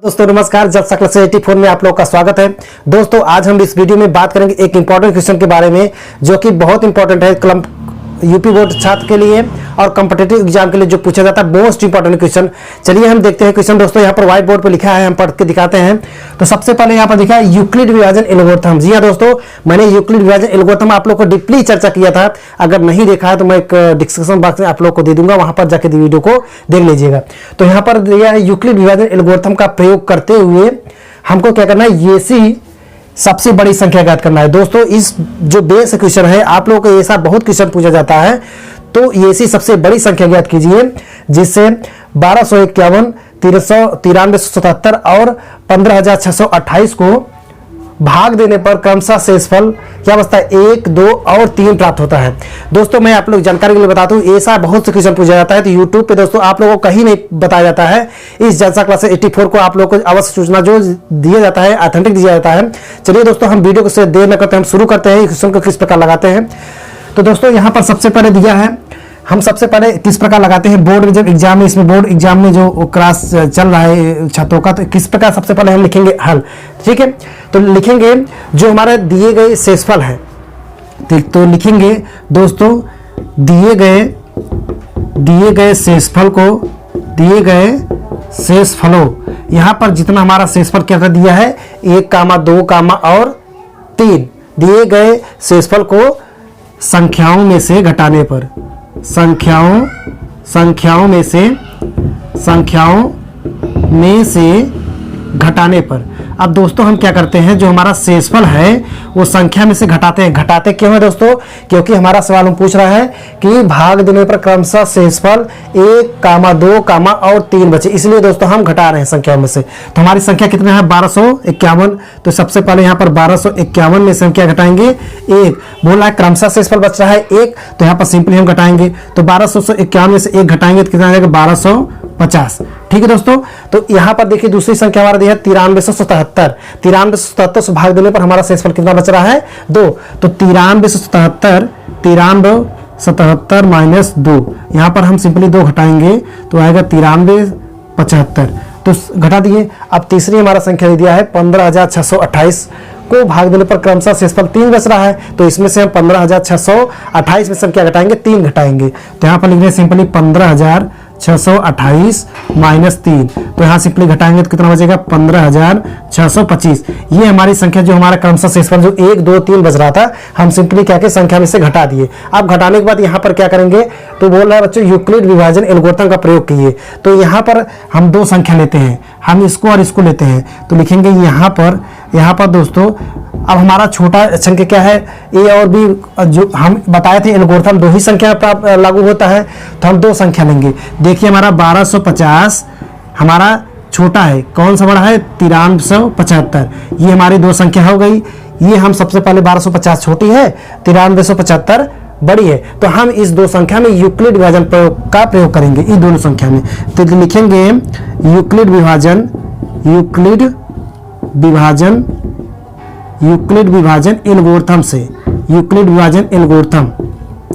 दोस्तों नमस्कार, जब क्लास 84 में आप लोगों का स्वागत है। दोस्तों आज हम इस वीडियो में बात करेंगे एक इंपॉर्टेंट क्वेश्चन के बारे में जो कि बहुत इंपॉर्टेंट है यूपी बोर्ड छात्र के लिए और कॉम्पिटिटिव एग्जाम के लिए जो पूछा जाता है मोस्ट इंपॉर्टेंट क्वेश्चन। चलिए हम देखते हैं क्वेश्चन। दोस्तों यहाँ पर व्हाइट बोर्ड पर लिखा है, हम पढ़ के दिखाते हैं। तो सबसे पहले यहाँ पर लिखा है यूक्लिड विभाजन एल्गोरिथम। जी हाँ दोस्तों, मैंने यूक्लिड विभाजन एल्गोरिथम आप लोग को डीपली चर्चा किया था। अगर नहीं देखा है तो मैं एक डिस्क्रिप्शन बॉक्स में आप लोग को दे दूंगा, वहां पर जाकर वीडियो को देख लीजिएगा। तो यहाँ पर दिया है यूक्लिड विभाजन एल्गोरिथम का प्रयोग करते हुए हमको क्या करना है, ये सी सबसे बड़ी संख्या ज्ञात करना है। दोस्तों इस जो बेस क्वेश्चन है, आप लोगों को ऐसा बहुत क्वेश्चन पूछा जाता है, तो ये सी सबसे बड़ी संख्या ज्ञात कीजिए जिससे 1251, 9377 और 15628 को भाग देने पर क्रमशः शेषफल क्या बचता है, 1, 2 और 3 प्राप्त होता है। दोस्तों मैं आप लोग जानकारी के लिए बताता हूँ, ऐसा बहुत से क्वेश्चन पूछा जाता है तो यूट्यूब पे दोस्तों आप लोगों को कहीं नहीं बताया जाता है। इस जलसा क्लास 84 को आप लोगों को अवश्य सूचना जो दिया जाता है, ऑथेंटिक दिया जाता है। चलिए दोस्तों हम वीडियो को देर न करते हम शुरू करते हैं। क्वेश्चन को किस प्रकार लगाते हैं, तो दोस्तों यहाँ पर सबसे पहले दिया है, हम सबसे पहले किस प्रकार लगाते हैं बोर्ड में, जब एग्जाम में, इसमें बोर्ड एग्जाम में जो क्लास चल रहा है छात्रों का, तो किस प्रकार सबसे पहले हम लिखेंगे हल। ठीक है, तो लिखेंगे जो हमारे दिए गए शेषफल है, तो लिखेंगे दोस्तों दिए गए शेषफल को, दिए गए शेषफलों, यहाँ पर जितना हमारा शेषफल क्या दिया है 1, 2 और 3, दिए गए शेषफल को संख्याओं में से घटाने पर, संख्याओं में से घटाने पर। अब दोस्तों हम क्या करते हैं, जो हमारा शेषफल है वो संख्या में से घटाते हैं। घटाते क्यों है दोस्तों, क्योंकि हमारा सवाल हम पूछ रहा है कि भाग देने पर क्रमशः शेषफल 1, 2 और 3 बचे, इसलिए दोस्तों हम घटा रहे हैं संख्या में से। तो हमारी संख्या कितना है 1251, तो सबसे पहले यहाँ पर 1251 में से हम क्या घटाएंगे 1, बोला है क्रमशः शेषफल बच रहा है 1, तो यहाँ पर सिंपली हम घटाएंगे। तो 1251 में से 1 घटाएंगे तो कितना आ जाएगा 1250। ठीक है दोस्तों, तो यहाँ पर देखिए दूसरी संख्या हमारा दिया है 9377। 9377 से भाग देने पर हमारा शेषफल कितना बच रहा है 2, तो 9377 माइनस 2, यहाँ पर हम सिंपली 2 घटाएंगे तो आएगा 9375, तो घटा दिए। अब तीसरी हमारा संख्या दिया है 15628 को भाग देने पर क्रमशः शेषफल 3 बच रहा है, तो इसमें से हम 15628 में से हम क्या घटाएंगे 3 घटाएंगे, तो यहाँ पर लिख रहे हैं सिंपली 15628 माइनस 3, तो यहाँ सिंपली घटाएंगे तो कितना बचेगा 15625। ये हमारी संख्या जो हमारा क्रमशः शेषफल जो 1, 2, 3 बच रहा था, हम सिंपली क्या के संख्या में से घटा दिए। अब घटाने के बाद यहाँ पर क्या करेंगे, तो बोल रहा है बच्चों यूक्लिड विभाजन एल्गोरिथम का प्रयोग कीजिए। तो यहाँ पर हम 2 संख्या लेते हैं, हम इसको और इसको लेते हैं, तो लिखेंगे यहाँ पर दोस्तों अब हमारा छोटा संख्या क्या है ए और बी, जो हम बताए थे एल्गोरिथम 2 ही संख्या पर लागू होता है, तो हम 2 संख्या लेंगे। देखिए हमारा 1250 हमारा छोटा है, कौन सा बड़ा है 9375, ये हमारी 2 संख्या हो गई। ये हम सबसे पहले 1250 छोटी है, 9375 बड़ी है, तो हम इस 2 संख्या में यूक्लिड विभाजन का प्रयोग करेंगे इस दोनों संख्या में। तो लिखेंगे यूक्लिड विभाजन एल्गोरिथम से, यूक्लिड विभाजन एल्गोरिथम।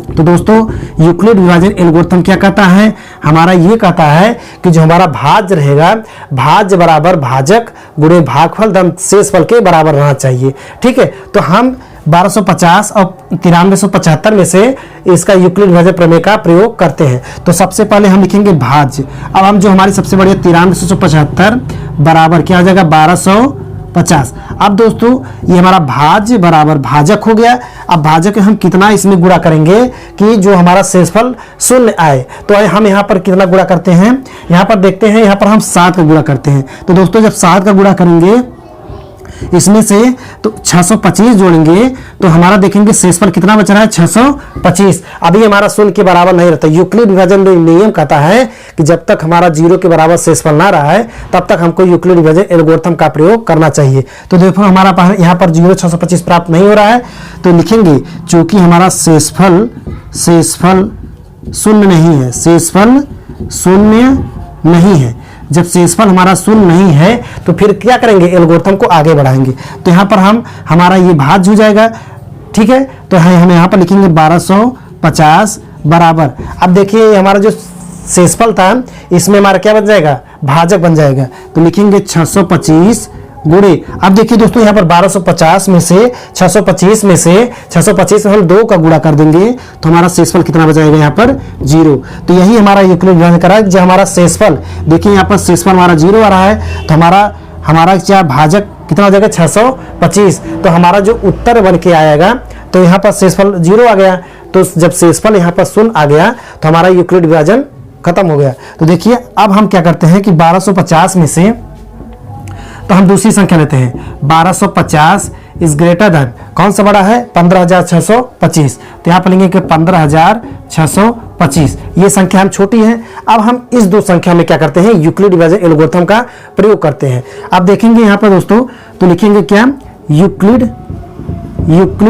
तो दोस्तों यूक्लिड विभाजन एल्गोरिथम क्या कहता है, हमारा ये कहता है कि जो हमारा भाज्य रहेगा, भाज्य बराबर भाजक गुणे भागफल धन शेषफल के बराबर रहना चाहिए। ठीक है, तो हम 1250 और 9375 में से इसका यूक्लिड विभाजन प्रमेय का प्रयोग करते हैं। तो सबसे पहले हम लिखेंगे भाज्य। अब हम जो हमारी सबसे बड़ी 9375 बराबर क्या हो जाएगा 1250। अब दोस्तों ये हमारा भाज्य बराबर भाजक हो गया। अब भाजक हम कितना इसमें गुणा करेंगे कि जो हमारा शेषफल 0 आए, तो हम यहाँ पर कितना गुणा करते हैं, यहाँ पर देखते हैं, यहाँ पर हम 7 का गुणा करते हैं। तो दोस्तों जब 7 का गुणा करेंगे इसमें से तो 625 जोड़ेंगे, तो हमारा देखेंगे शेषफल कितना बच रहा है 625। अभी हमारा 0 के बराबर नहीं रहता। यूक्लिड विभाजन नियम कहता है कि जब तक हमारा 0 के बराबर शेषफल ना रहा है तब तक हमको यूक्लिड विभाजन एल्गोरिथम का प्रयोग करना चाहिए। तो देखो हमारा यहाँ पर 625 प्राप्त नहीं हो रहा है, तो लिखेंगे चूंकि हमारा शेषफल 0 नहीं है, शेषफल 0 नहीं है। जब शेषफल हमारा 0 नहीं है तो फिर क्या करेंगे, एल्गोरिथम को आगे बढ़ाएंगे। तो यहाँ पर हमारा ये भाज्य हो जाएगा। ठीक है, तो हम यहाँ पर लिखेंगे 1250 बराबर। अब देखिए हमारा जो शेषफल था इसमें हमारा क्या बच जाएगा भाजक बन जाएगा। तो लिखेंगे 625 गुणे, अब देखिए दोस्तों यहाँ पर 1250 में से 625 में हम 2 का गुणा कर देंगे तो हमारा शेषफल कितना बचाएगा यहाँ पर 0। तो यही हमारा यूक्लिड विभाजन करा जो हमारा शेषफल, देखिए यहाँ पर शेषफल हमारा 0 आ रहा है, तो हमारा क्या भाजक कितना हो जाएगा 625। तो हमारा जो उत्तर बन के आएगा तो यहाँ पर शेषफल 0 आ गया। तो जब शेषफल यहाँ पर 0 आ गया तो हमारा यूक्लिड विभाजन खत्म हो गया। तो देखिए अब हम क्या करते हैं कि 1250 में से तो हम दूसरी संख्या लेते हैं, 1250 इज ग्रेटर देन कौन सा बड़ा है 15,625। तो यहाँ पर लेंगे कि 15,625, ये संख्या हम छोटी है। अब हम इस दो संख्या में क्या करते हैं, यूक्लिड विभाजन एल्गोरिथम का प्रयोग करते हैं। अब देखेंगे यहाँ पर दोस्तों, तो लिखेंगे क्या यूक्लिड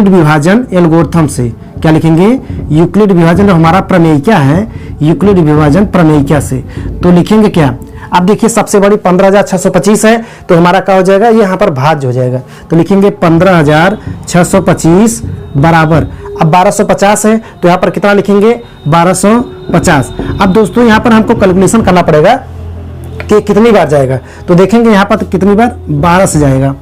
विभाजन एल्गोरिथम से क्या लिखेंगे, यूक्लिड विभाजन हमारा प्रमेय क्या है, यूक्लिड विभाजन प्रमेय क्या से। तो लिखेंगे क्या, अब देखिए सबसे बड़ी 15,625 है तो हमारा क्या हो जाएगा, ये यहाँ पर भाज्य हो जाएगा। तो लिखेंगे 15,625 बराबर, अब 1250 है तो यहाँ पर कितना लिखेंगे 1250। अब दोस्तों यहाँ पर हमको कैलकुलेशन करना पड़ेगा कि कितनी बार जाएगा। तो देखेंगे यहाँ पर कितनी बार 12 से जाएगा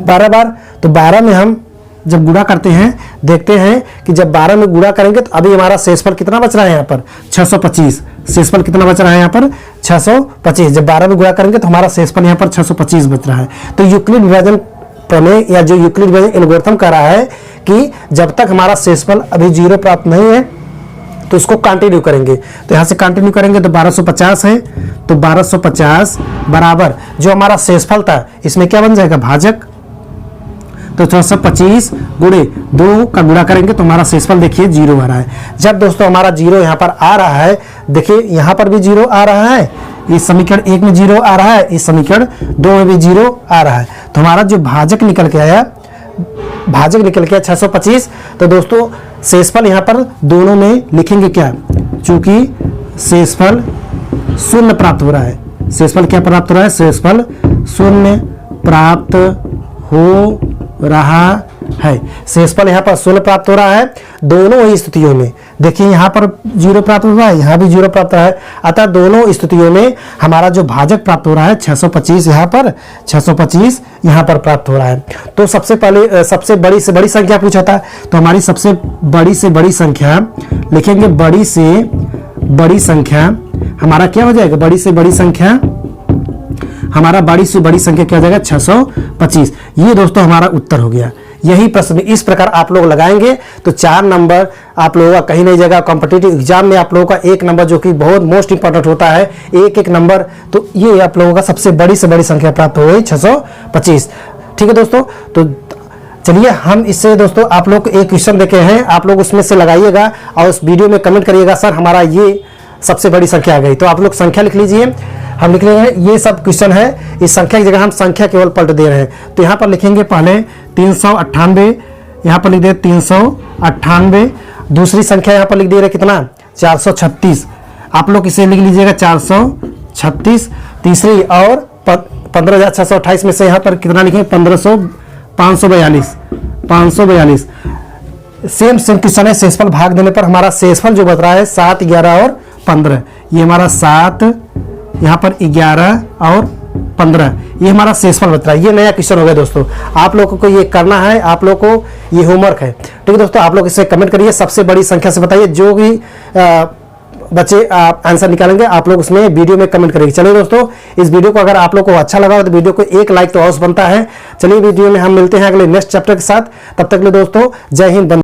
12 बार। तो 12 में हम जब गुणा करते हैं देखते हैं कि जब 12 में गुणा करेंगे तो अभी हमारा शेषफल कितना बच रहा है यहाँ पर 625। शेषफल कितना बच रहा है यहाँ पर 625। जब 12 में गुणा करेंगे तो हमारा शेषफल यहाँ पर 625 बच रहा है। तो यूक्लिड विभाजन प्रमेय या जो यूक्लिड विभाजन एल्गोरिथम कह रहा है कि जब तक हमारा शेषफल अभी 0 प्राप्त नहीं है तो इसको कंटिन्यू करेंगे। तो यहाँ से कंटिन्यू करेंगे तो 1250 है, तो 1250 बराबर जो हमारा शेषफल था इसमें क्या बन जाएगा भाजक। तो 625 गुणे 2 का गुणा करेंगे तो हमारा शेषफल देखिए 0 आ रहा है। जब दोस्तों हमारा 0 यहाँ पर आ रहा है, देखिए यहाँ पर भी 0 आ रहा है, इस समीकरण 1 में 0 आ रहा है, इस समीकरण 2 में भी 0 आ रहा है। तो हमारा जो भाजक निकल के आया 625। तो दोस्तों शेषफल यहाँ पर दोनों में लिखेंगे क्या, चूंकि शेषफल 0 प्राप्त हो रहा है, शेषफल क्या प्राप्त हो रहा है, शेषफल 0 प्राप्त हो रहा है। शेषफल यहाँ पर 0 प्राप्त हो रहा है दोनों ही स्थितियों में। देखिए यहाँ पर 0 प्राप्त हो रहा है, यहाँ भी 0 प्राप्त हो रहा है, अतः दोनों स्थितियों में हमारा जो भाजक प्राप्त हो रहा है 625 यहाँ पर, 625 यहाँ पर प्राप्त हो रहा है। तो सबसे पहले सबसे बड़ी से बड़ी संख्या पूछा था, तो हमारी सबसे बड़ी से बड़ी संख्या लिखेंगे, बड़ी से बड़ी संख्या हमारा क्या हो जाएगा, बड़ी से बड़ी संख्या हमारा बड़ी से बड़ी संख्या क्या हो जाएगा 625। ये दोस्तों हमारा उत्तर हो गया। यही प्रश्न इस प्रकार आप लोग लगाएंगे तो 4 नंबर आप लोगों का कहीं नहीं जाएगा। कॉम्पिटिटिव एग्जाम में आप लोगों का 1 नंबर जो कि बहुत मोस्ट इंपॉर्टेंट होता है, एक नंबर, तो ये आप लोगों का सबसे बड़ी से बड़ी संख्या प्राप्त हो गई 625। ठीक है दोस्तों, तो चलिए हम इससे दोस्तों आप लोग को एक क्वेश्चन देखे हैं, आप लोग उसमें से लगाइएगा और उस वीडियो में कमेंट करिएगा सर हमारा ये सबसे बड़ी संख्या आ गई। तो आप लोग संख्या लिख लीजिए, हम लिख रहे हैं ये सब क्वेश्चन है, इस संख्या की जगह हम संख्या केवल पलट दे रहे हैं। तो यहाँ पर लिखेंगे पहले 398, यहाँ पर लिख दे 398। दूसरी संख्या यहाँ पर लिख दे रहे कितना 436, आप लोग इसे लिख लीजिएगा 436। तीसरी और 15,628 में से यहाँ पर कितना लिखेंगे 542। सेम क्वेश्चन है, शेषफल भाग देने पर हमारा शेषफल जो बच रहा है 7, 11 और 15। ये हमारा 7, यहाँ पर 11 और 15, ये हमारा शेषफल बच रहा है। ये नया क्वेश्चन हो गया दोस्तों, आप लोगों को ये करना है, आप लोगों को ये होमवर्क है। ठीक है दोस्तों, आप लोग इसे कमेंट करिए, सबसे बड़ी संख्या से बताइए, जो भी बच्चे आंसर निकालेंगे आप लोग उसमें वीडियो में कमेंट करेंगे। चलिए दोस्तों, इस वीडियो को अगर आप लोग को अच्छा लगा तो वीडियो को एक लाइक तो अवश्य बनता है। चलिए वीडियो में हम मिलते हैं अगले नेक्स्ट चैप्टर के साथ, तब तक के लिए दोस्तों जय हिंद।